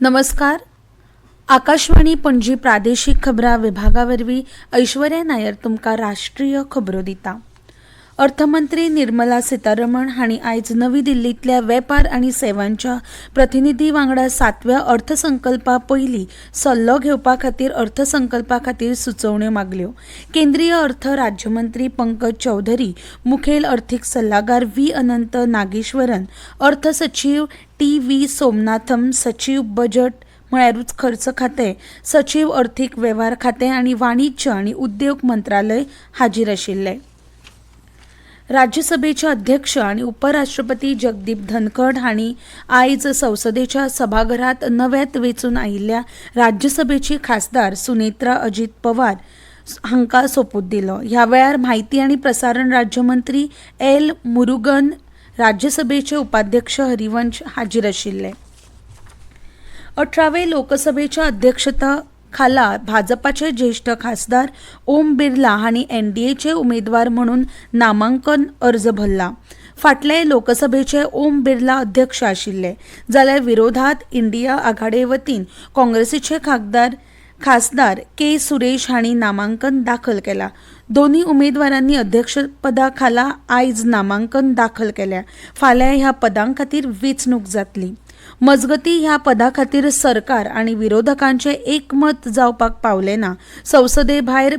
नमस्कार. आकाशवाणी पणजी प्रादेशिक खबरां विभागावरवीं ऐश्वर्या नायर तुमकां राष्ट्रीय खबरो दिता. अर्थमंत्री निर्मला सीतारमण हांणी आयज नवी दिल्लींतल्या वेपार आनी सेवांच्या प्रतिनिधी वांगडा 7व्या अर्थसंकल्पा पयलीं सल्लो घेवपा खातीर अर्थसंकल्पा खातीर सुचोवण्यो मागल्यो. केंद्रीय अर्थ राज्यमंत्री पंकज चौधरी, मुखेल अर्थीक सल्लागार व्ही अनंत नागेश्वरन, अर्थ सचिव टी.व्ही. सोमनाथम, सचिव बजट म्हळ्यारूच खर्च खातें, सचिव अर्थीक वेव्हार खातें आनी वाणिज्य आनी उद्योग मंत्रालय हाजीर आशिल्ले. राज्यसभेचे अध्यक्ष आणि उपराष्ट्रपती जगदीप धनखड हांणी आयज संसदेच्या सभाघरांत नव्यात वेंचून आयिल्ल्या राज्यसभेची खासदार सुनेत्रा अजित पवार हांकां सोपूत दिलो. ह्या वेळार माहिती आनी प्रसारण राज्यमंत्री एल. मुरुगन, राज्यसभेचे उपाध्यक्ष हरिवंश हाजीर आशिल्ले. 18वे लोकसभेच्या अध्यक्षता खाला भाजपाचे ज्येष्ठ खासदार ओम बिर्ला हांणी एनडीएचे उमेदवार म्हणून नामांकन अर्ज भरला. फाटले लोकसभेचे ओम बिर्ला अध्यक्ष आशिल्ले, जाल्यार विरोधात इंडिया आघाडे वतीन काँग्रेसीचे खासदार के. सुरेश हांणी नामांकन दाखल केला. दोन्ही उमेदवारांनी अध्यक्षपदा खाला आयज नामांकन दाखल केल्या. फाल्यां ह्या पदां खातीर वेंचणूक जातली. मजगतीं ह्या पदा खातीर सरकार आनी विरोधकांचे एकमत जावपाक पावले ना. संसदे भायर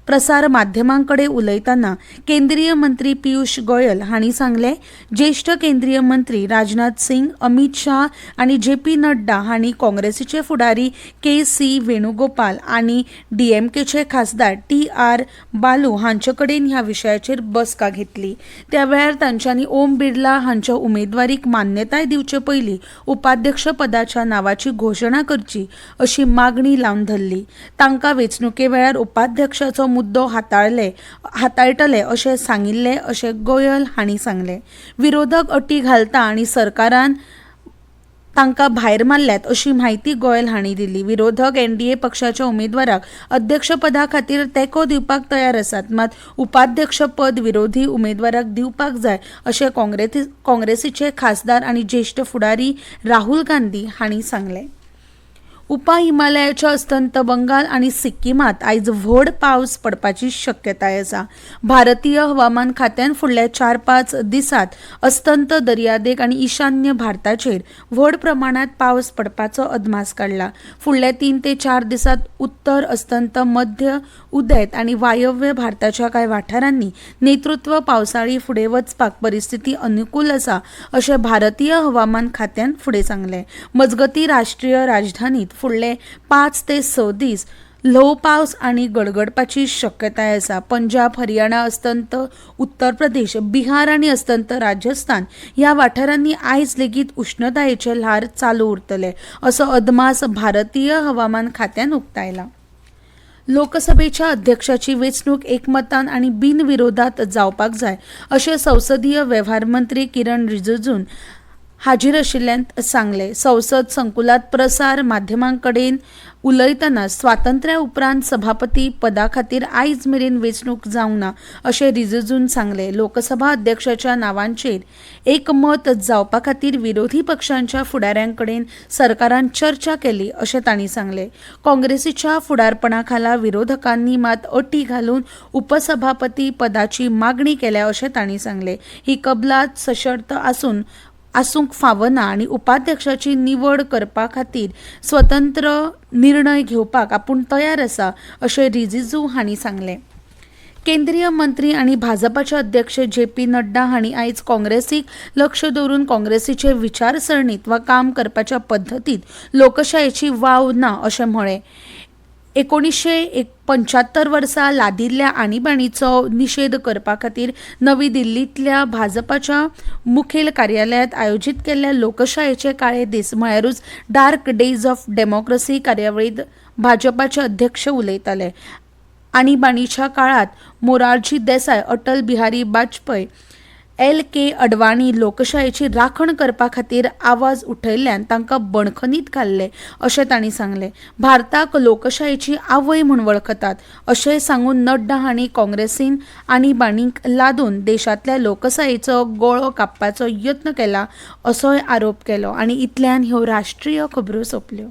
प्रसार माध्यमांकडे उलयतना केंद्रीय मंत्री पियुष गोयल हांणी सांगले, ज्येष्ठ केंद्रीय मंत्री राजनाथ सिंग, अमित शाह आनी जे.पी. नड्डा हांणी काँग्रेसीचे फुडारी के.सी. वेणुगोपाल आनी डीएमकेचे खासदार टी.आर. बालू हांचे कडेन ह्या विशयाचेर बसका घेतली. त्या वेळार तांच्यांनी ओम बिर्ला हांच्या उमेदवारीक मान्यताय दिवचे पयलीं उपाध्यक्ष पदाच्या नांवाची घोशणा करची अशी मागणी लावन धरली. तांकां वेंचणुके वेळार उपाध्यक्षाचो मुद्दो हाताळटले अशें सांगिल्ले अशें गोयल हांणी सांगले. विरोधक अटी घालता आनी सरकारान तांकां भायर मारल्यात अशी म्हायती गोयल हांणी दिली. विरोधक एनडीए पक्षाच्या उमेदवाराक अध्यक्षपदा खातीर तेंको दिवपाक तयार आसात, मात उपाध्यक्ष पद विरोधी उमेदवाराक दिवपाक जाय अशें काँग्रेसीचे खासदार आनी ज्येष्ठ फुडारी राहुल गांधी हांणी सांगले. उपा हिमालयाच्या अस्तंत बंगाल आनी सिक्कीमात आयज व्हड पावस पडपाची शक्यताय आसा. भारतीय हवामान खात्यान फुडल्या 4-5 दिसांत अस्तंत दर्यादेग आनी ईशान्य भारताचेर व्हड प्रमाणात पावस पडपाचो अदमास काडला. फुडल्या 3 ते 4 दिसांत उत्तर, अस्तंत, मध्य, उदेंत आनी वायव्य भारताच्या कांय वाठारांनी नेतृत्व पावसाळी फुडें वचपाक परिस्थिती अनुकूल आसा अशें भारतीय हवामान खात्यान फुडें सांगलें. मजगतीं राष्ट्रीय राजधानीत फुडले 5 ते 6 दीस ल्हव पावस आनी गडगडपाची शक्यताय आसा. पंजाब, हरियाणा अस्तंत, उत्तर प्रदेश, बिहार आनी अस्तंत राजस्थान ह्या वाठारांनी आयज लेगीत उश्णतायेचे ल्हार चालू उरतले असो अदमास भारतीय हवामान खात्यान उक्तायला. लोकसभेच्या अध्यक्षाची वेंचणूक एकमतान आनी बिनविरोधात जावपाक जाय अशें संसदीय वेव्हार मंत्री किरण रिजिजून हाजीर आशिल्ल्यांत सांगले. संसद संकुलात प्रसार माध्यमांकडेन उलयतना स्वातंत्र्या उपरांत सभापती पदा खातीर आयज मेरेन वेंचणूक जावंक ना अशें रिजिजून सांगले. लोकसभा अध्यक्षाच्या नांवांचेर एकमत जावपा खातीर विरोधी पक्षांच्या फुडाऱ्यां कडेन सरकारान चर्चा केली अशें तांणी सांगले. काँग्रेसीच्या फुडारपणा खाला विरोधकांनी मात अटी घालून उपसभापती पदाची मागणी केल्या अशें तांणी सांगले. ही कबलात सशर्त आसूंक फावना आनी उपाध्यक्षाची निवड करपा खातीर स्वतंत्र निर्णय घेवपाक आपूण तयार आसा अशें रिजिजू हांणी सांगलें. केंद्रीय मंत्री आनी भाजपाचे अध्यक्ष जे.पी. नड्डा हांणी आयज काँग्रेसीक लक्ष दवरून काँग्रेसीचे विचारसरणीत वा काम करपाच्या पद्दतीत लोकशायेची वाव ना अशें म्हळें. 1975 वर्सा लादिल्ल्या आणीबाणीचो निशेध करपा खातीर नवी दिल्लींतल्या भाजपाच्या मुखेल कार्यालयांत आयोजीत केल्ल्या लोकशायेचे काळे दीस म्हळ्यारूच डार्क डेज ऑफ डेमोक्रेसी कार्यावळींत भाजपाचे अध्यक्ष उलयताले. आणीबाणीच्या काळात मोरारजी देसाय, अटल बिहारी वाजपेयी LK अडवाणी लोकशायेची राखण करपा खातीर आवाज उठयल्ल्यान तांकां बणखणीत घाल्ले अशें तांणी सांगलें. भारताक लोकशायेची आवय म्हूण वळखतात अशें सांगून नड्डा हांणी काँग्रेसीन आणीबाणीक लादून देशांतल्या लोकशायेचो गळो कापपाचो यत्न केला असोय आरोप केलो. आनी इतल्यान ह्यो राष्ट्रीय खबरो सोंपल्यो.